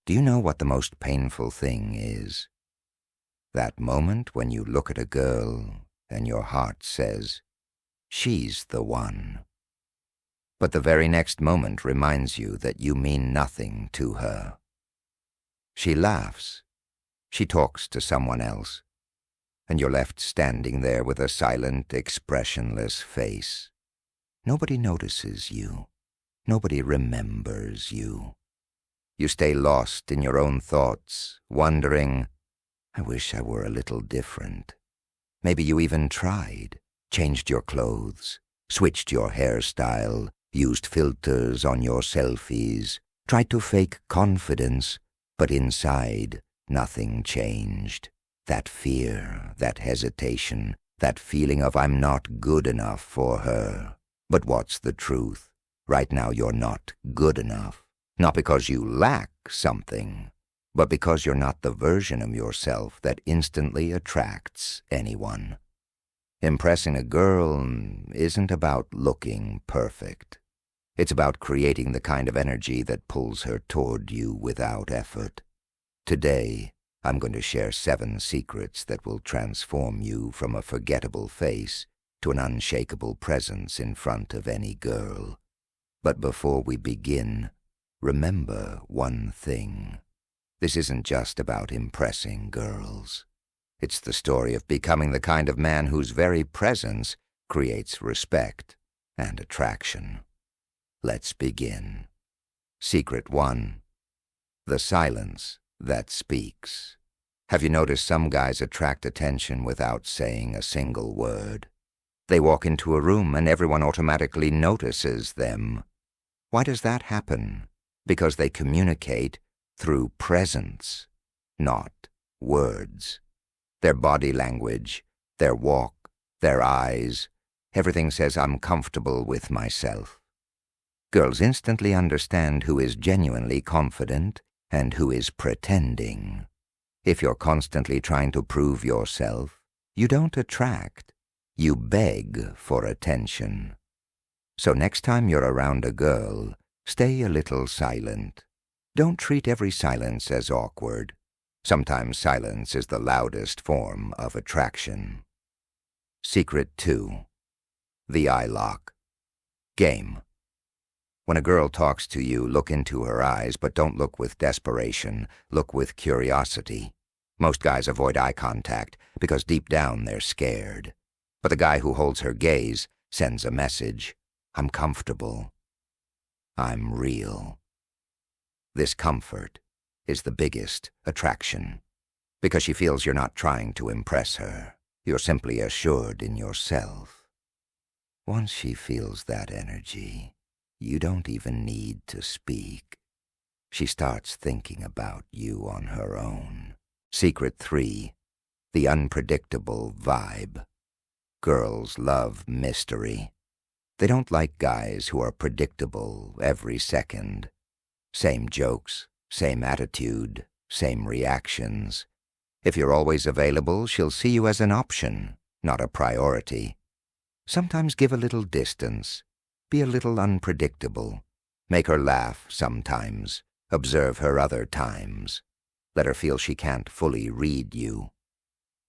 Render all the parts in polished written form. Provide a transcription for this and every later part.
Do you know what the most painful thing is? That moment when you look at a girl and your heart says, she's the one. But the very next moment reminds you that you mean nothing to her. She laughs. She talks to someone else. And you're left standing there with a silent, expressionless face. Nobody notices you. Nobody remembers you. You stay lost in your own thoughts, wondering, I wish I were a little different. Maybe you even tried, changed your clothes, switched your hairstyle, used filters on your selfies, tried to fake confidence, but inside, nothing changed. That fear, that hesitation, that feeling of I'm not good enough for her. But what's the truth? Right now you're not good enough. Not because you lack something, but because you're not the version of yourself that instantly attracts anyone. Impressing a girl isn't about looking perfect. It's about creating the kind of energy that pulls her toward you without effort. Today, I'm going to share 7 secrets that will transform you from a forgettable face to an unshakable presence in front of any girl. But before we begin, remember one thing. This isn't just about impressing girls. It's the story of becoming the kind of man whose very presence creates respect and attraction. Let's begin. Secret 1. The silence that speaks. Have you noticed some guys attract attention without saying a single word? They walk into a room and everyone automatically notices them. Why does that happen? Because they communicate through presence, not words. Their body language, their walk, their eyes, everything says I'm comfortable with myself. Girls instantly understand who is genuinely confident and who is pretending. If you're constantly trying to prove yourself, you don't attract. You beg for attention. So next time you're around a girl, stay a little silent. Don't treat every silence as awkward. Sometimes silence is the loudest form of attraction. Secret 2. The eye lock. Game. When a girl talks to you, look into her eyes, but don't look with desperation. Look with curiosity. Most guys avoid eye contact because deep down they're scared. But the guy who holds her gaze sends a message. I'm comfortable. I'm real. This comfort is the biggest attraction, because she feels you're not trying to impress her. You're simply assured in yourself. Once she feels that energy, you don't even need to speak. She starts thinking about you on her own. Secret 3. The unpredictable vibe. Girls love mystery. They don't like guys who are predictable every second. Same jokes, same attitude, same reactions. If you're always available, she'll see you as an option, not a priority. Sometimes give a little distance. Be a little unpredictable. Make her laugh sometimes. Observe her other times. Let her feel she can't fully read you.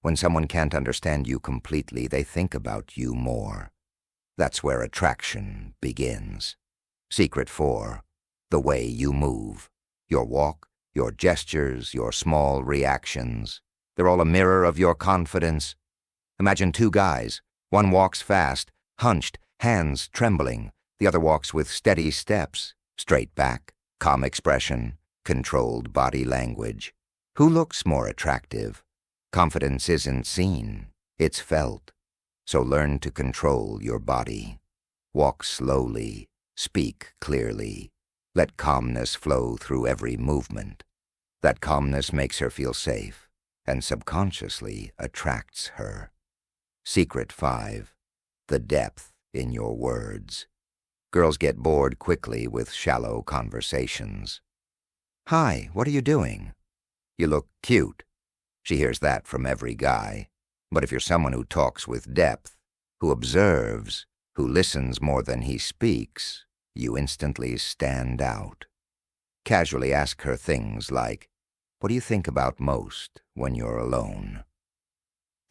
When someone can't understand you completely, they think about you more. That's where attraction begins. Secret 4. The way you move. Your walk, your gestures, your small reactions. They're all a mirror of your confidence. Imagine 2 guys. One walks fast, hunched, hands trembling. The other walks with steady steps, straight back, calm expression, controlled body language. Who looks more attractive? Confidence isn't seen, it's felt. So learn to control your body. Walk slowly, speak clearly. Let calmness flow through every movement. That calmness makes her feel safe and subconsciously attracts her. Secret 5. The depth in your words. Girls get bored quickly with shallow conversations. Hi, what are you doing? You look cute. She hears that from every guy. But if you're someone who talks with depth, who observes, who listens more than he speaks, you instantly stand out. Casually ask her things like, what do you think about most when you're alone?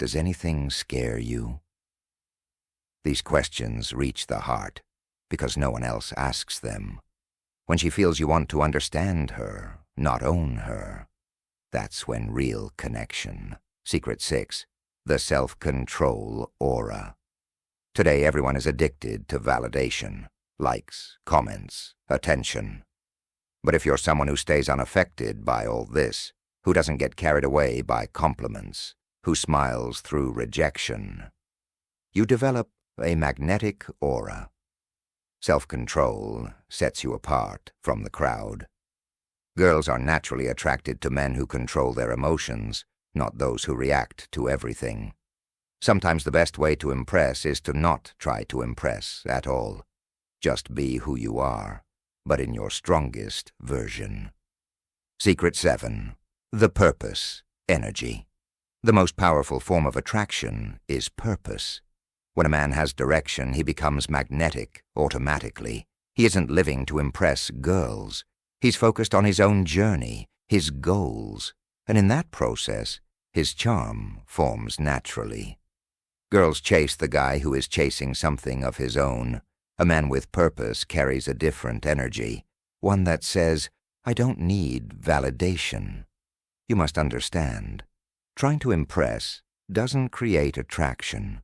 Does anything scare you? These questions reach the heart because no one else asks them. When she feels you want to understand her, not own her, that's when real connection. Secret 6. The self-control aura. Today everyone is addicted to validation, likes, comments, attention. But if you're someone who stays unaffected by all this, who doesn't get carried away by compliments, who smiles through rejection, you develop a magnetic aura. Self-control sets you apart from the crowd. Girls are naturally attracted to men who control their emotions, not those who react to everything. Sometimes the best way to impress is to not try to impress at all. Just be who you are, but in your strongest version. Secret 7. The purpose, energy. The most powerful form of attraction is purpose. When a man has direction, he becomes magnetic automatically. He isn't living to impress girls. He's focused on his own journey, his goals, and in that process, his charm forms naturally. Girls chase the guy who is chasing something of his own. A man with purpose carries a different energy, one that says, I don't need validation. You must understand, trying to impress doesn't create attraction.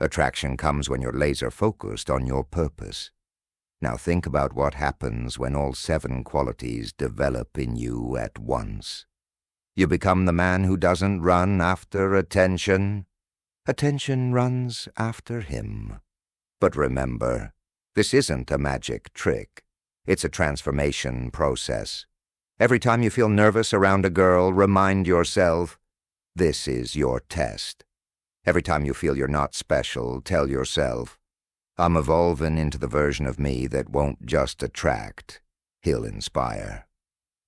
Attraction comes when you're laser-focused on your purpose. Now think about what happens when all 7 qualities develop in you at once. You become the man who doesn't run after attention. Attention runs after him. But remember, this isn't a magic trick. It's a transformation process. Every time you feel nervous around a girl, remind yourself, this is your test. Every time you feel you're not special, tell yourself, I'm evolving into the version of me that won't just attract, he'll inspire.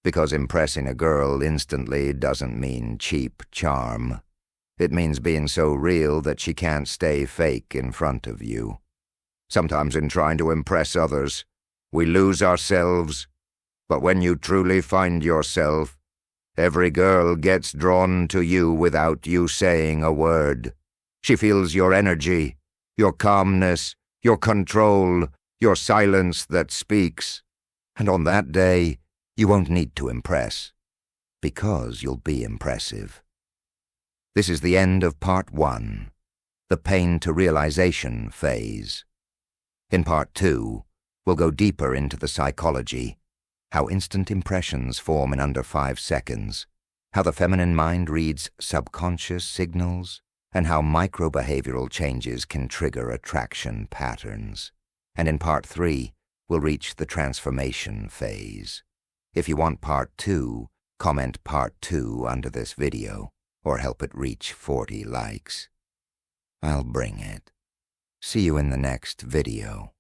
Because impressing a girl instantly doesn't mean cheap charm. It means being so real that she can't stay fake in front of you. Sometimes in trying to impress others, we lose ourselves. But when you truly find yourself, every girl gets drawn to you without you saying a word. She feels your energy, your calmness, your control, your silence that speaks. And on that day, you won't need to impress, because you'll be impressive. This is the end of part 1, the pain to realization phase. In part 2, we'll go deeper into the psychology, how instant impressions form in under 5 seconds, how the feminine mind reads subconscious signals, and how micro-behavioral changes can trigger attraction patterns. And in part 3, we'll reach the transformation phase. If you want part 2, comment part 2 under this video, or help it reach 40 likes. I'll bring it. See you in the next video.